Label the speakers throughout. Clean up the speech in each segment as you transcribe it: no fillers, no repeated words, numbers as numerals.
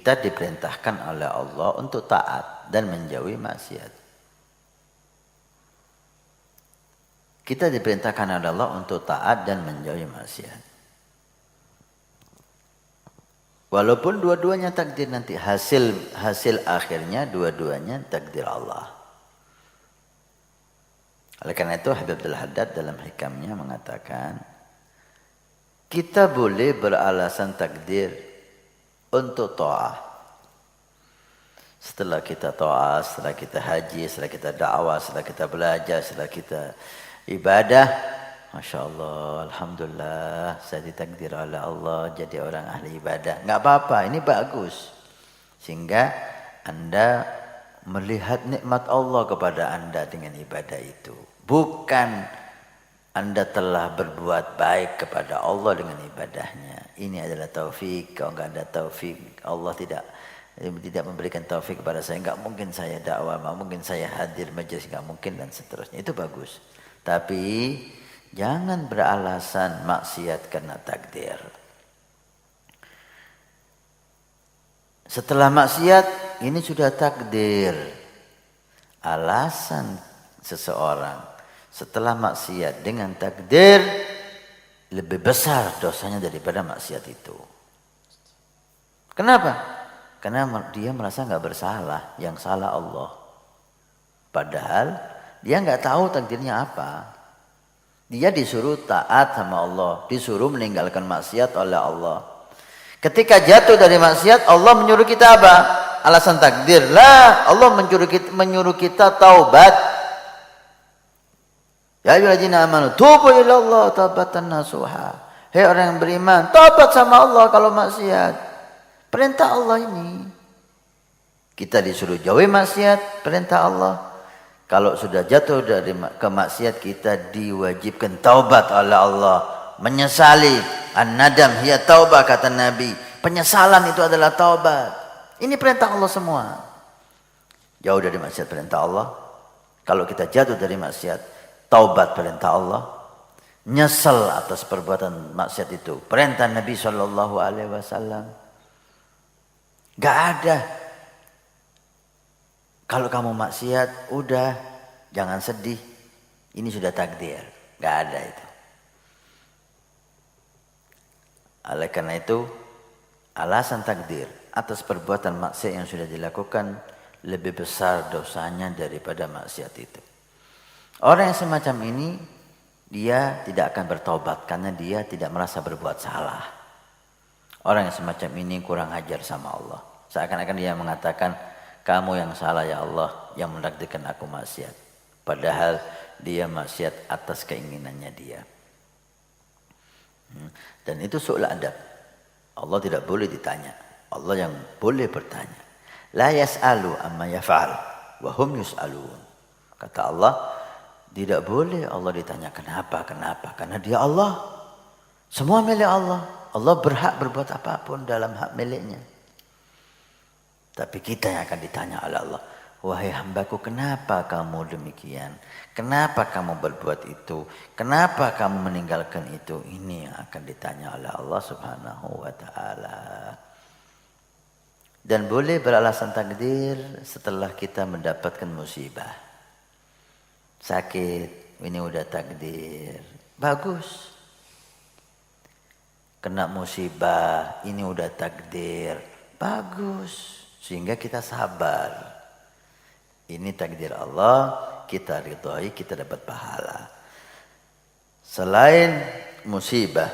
Speaker 1: kita diperintahkan oleh Allah untuk taat dan menjauhi maksiat. Kita diperintahkan oleh Allah untuk taat dan menjauhi maksiat. Walaupun dua-duanya takdir nanti, hasil akhirnya dua-duanya takdir Allah. Oleh karena itu Habib Abdul Haddad dalam hikamnya mengatakan, kita boleh beralasan takdir untuk ta'ah. Setelah kita ta'ah, setelah kita haji, setelah kita dakwah, setelah kita belajar, setelah kita ibadah, Masya Allah, Alhamdulillah, saya ditakdir oleh Allah jadi orang ahli ibadah. Enggak apa-apa, ini bagus. Sehingga Anda melihat nikmat Allah kepada Anda dengan ibadah itu. Bukan Anda telah berbuat baik kepada Allah dengan ibadahnya. Ini adalah taufik. Kalau enggak ada taufik, Allah tidak memberikan taufik kepada saya. Enggak mungkin saya dakwah, enggak mungkin saya hadir majelis, enggak mungkin dan seterusnya. Itu bagus. Tapi jangan beralasan maksiat karena takdir. Setelah maksiat, ini sudah takdir. Alasan seseorang setelah maksiat dengan takdir lebih besar dosanya daripada maksiat itu. Kenapa? Karena dia merasa nggak bersalah, yang salah Allah. Padahal dia nggak tahu takdirnya apa. Dia disuruh taat sama Allah, disuruh meninggalkan maksiat oleh Allah. Ketika jatuh dari maksiat, Allah menyuruh kita apa? Alasan takdir. Lah, Allah menyuruh kita taubat. Ya ayyuhalladzina amanu tubu ilallah taubatan nasuha. Hei orang yang beriman, taubat sama Allah kalau maksiat. Perintah Allah ini. Kita disuruh jauhi maksiat, perintah Allah. Kalau sudah jatuh dari kemaksiat, kita diwajibkan taubat oleh Allah, menyesali. An-nadam hiya taubah, kata Nabi. Penyesalan itu adalah taubat. Ini perintah Allah semua. Jauh dari maksiat, perintah Allah. Kalau kita jatuh dari maksiat, taubat, perintah Allah. Nyesal atas perbuatan maksiat itu, perintah Nabi SAW. Gak ada. Kalau kamu maksiat, udah, jangan sedih. Ini sudah takdir. Gak ada itu. Oleh karena itu, alasan takdir atas perbuatan maksiat yang sudah dilakukan lebih besar dosanya daripada maksiat itu. Orang yang semacam ini, dia tidak akan bertobat karena dia tidak merasa berbuat salah. Orang yang semacam ini kurang ajar sama Allah. Seakan-akan dia mengatakan, kamu yang salah ya Allah, yang menakdirkan aku maksiat. Padahal dia maksiat atas keinginannya dia. Dan itu su'ul adab. Allah tidak boleh ditanya. Allah yang boleh bertanya. La yas'alu amma yaf'al wa hum yus'alun. Kata Allah, tidak boleh Allah ditanya kenapa. Karena dia Allah. Semua milik Allah. Allah berhak berbuat apapun dalam hak miliknya. Tapi kita yang akan ditanya oleh Allah. Wahai hambaku, kenapa kamu demikian? Kenapa kamu berbuat itu? Kenapa kamu meninggalkan itu? Ini yang akan ditanya oleh Allah Subhanahu wa ta'ala. Dan boleh beralasan takdir setelah kita mendapatkan musibah. Sakit, ini udah takdir. Bagus. Kena musibah, ini udah takdir. Bagus. Sehingga kita sabar. Ini takdir Allah, kita ridhoi, kita dapat pahala. Selain musibah,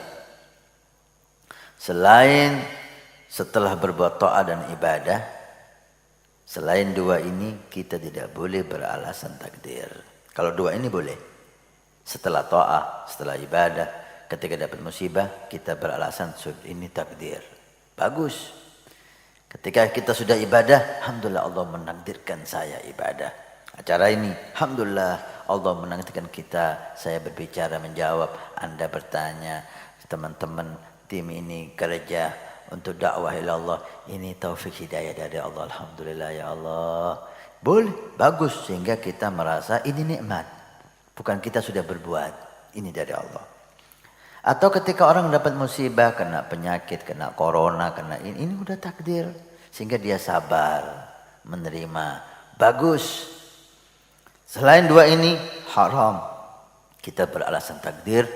Speaker 1: selain setelah berbuat taat dan ibadah, selain dua ini kita tidak boleh beralasan takdir. Kalau dua ini boleh. Setelah taat, setelah ibadah, ketika dapat musibah, kita beralasan ini takdir. Bagus. Ketika kita sudah ibadah, alhamdulillah Allah menakdirkan saya ibadah. Acara ini, alhamdulillah Allah menakdirkan kita, saya berbicara, menjawab, Anda bertanya, teman-teman tim ini kerja untuk dakwah ila Allah. Ini taufik hidayah dari Allah, alhamdulillah ya Allah. Boleh, bagus, sehingga kita merasa ini nikmat. Bukan kita sudah berbuat, ini dari Allah. Atau ketika orang dapat musibah, kena penyakit, kena corona, kena ini udah takdir. Sehingga dia sabar menerima. Bagus. Selain dua ini haram. Kita beralasan takdir,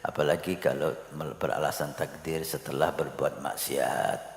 Speaker 1: apalagi kalau beralasan takdir setelah berbuat maksiat.